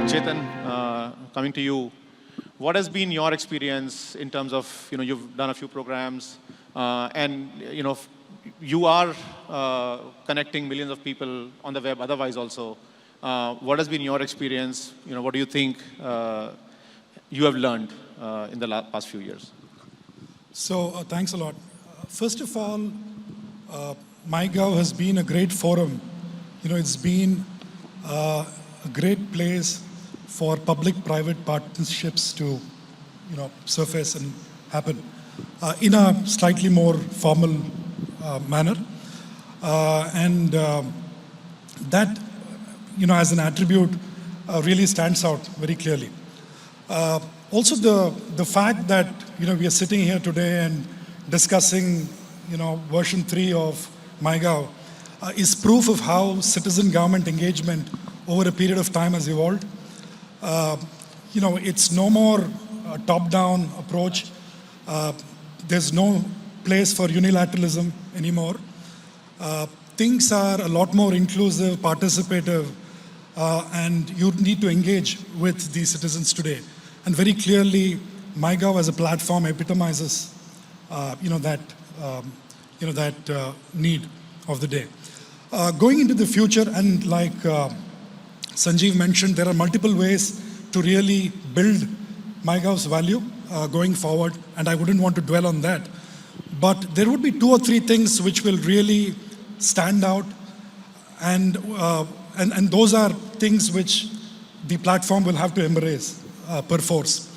Chetan, coming to you, what has been your experience in terms of, you've done a few programs, and, you are connecting millions of people on the web otherwise also. What has been your experience? What do you think you have learned in the past few years? So thanks a lot. First of all, MyGov has been a great forum. It's been a great place for public-private partnerships to, surface and happen in a slightly more formal manner. And that, as an attribute, really stands out very clearly. Also, the fact that, we are sitting here today and discussing, version 3 of MyGov is proof of how citizen government engagement over a period of time has evolved. It's no more a top-down approach. There's no place for unilateralism anymore. Things are a lot more inclusive, participative, and you need to engage with the citizens today. And very clearly, MyGov as a platform epitomizes, that need of the day. Going into the future, and like Sanjeev mentioned, there are multiple ways to really build MyGov's value going forward, and I wouldn't want to dwell on that. But there would be 2 or 3 things which will really stand out, and those are things which the platform will have to embrace per force.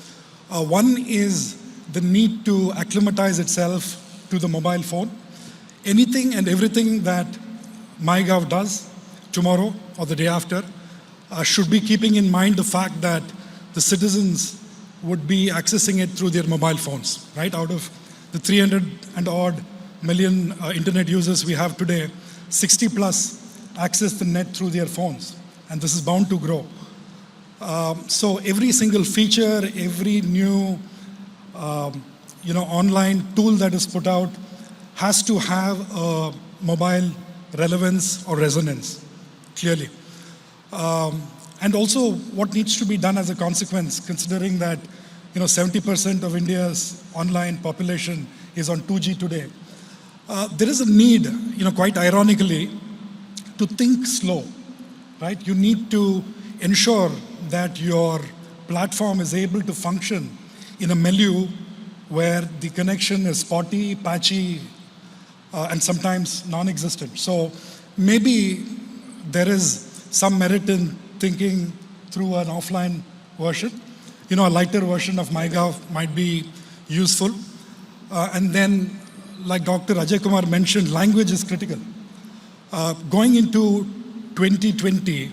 One is the need to acclimatize itself to the mobile phone. Anything and everything that MyGov does tomorrow or the day after should be keeping in mind the fact that the citizens would be accessing it through their mobile phones, right? Out of the 300 and odd million internet users we have today, 60 plus access the net through their phones, and this is bound to grow. So every single feature, every new online tool that is put out has to have a mobile relevance or resonance, clearly. And also what needs to be done as a consequence, considering that 70% of India's online population is on 2G today. There is a need, quite ironically, to think slow, right? You need to ensure that your platform is able to function in a milieu where the connection is spotty, patchy, and sometimes non-existent. So maybe there is some merit in thinking through an offline version. A lighter version of MyGov might be useful. And then, like Dr. Ajay Kumar mentioned, language is critical. Going into 2020,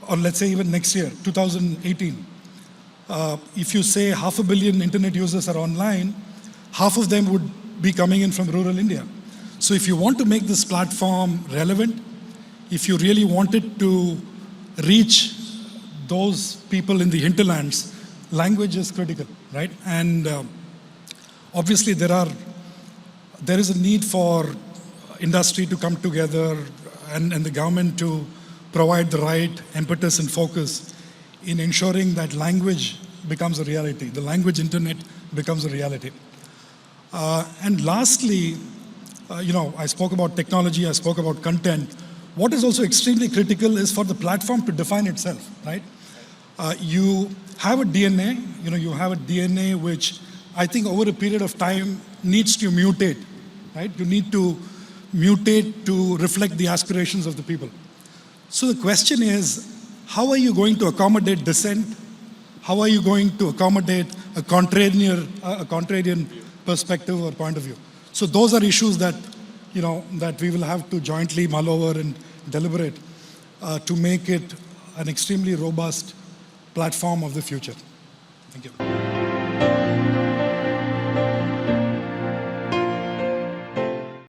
or let's say even next year, 2018, if you say 500 million internet users are online, half of them would be coming in from rural India. So if you want to make this platform relevant, if you really want it to reach those people in the hinterlands, language is critical, right? And obviously there is a need for industry to come together and the government to provide the right impetus and focus in ensuring that language becomes a reality. The language internet becomes a reality. And lastly, I spoke about technology, I spoke about content. What is also extremely critical is for the platform to define itself, right? You have a DNA, you have a DNA which I think over a period of time needs to mutate, right? You need to mutate to reflect the aspirations of the people. So the question is, how are you going to accommodate dissent? How are you going to accommodate a contrarian perspective or point of view? So those are issues that, that we will have to jointly mull over and deliberate to make it an extremely robust platform of the future. Thank you.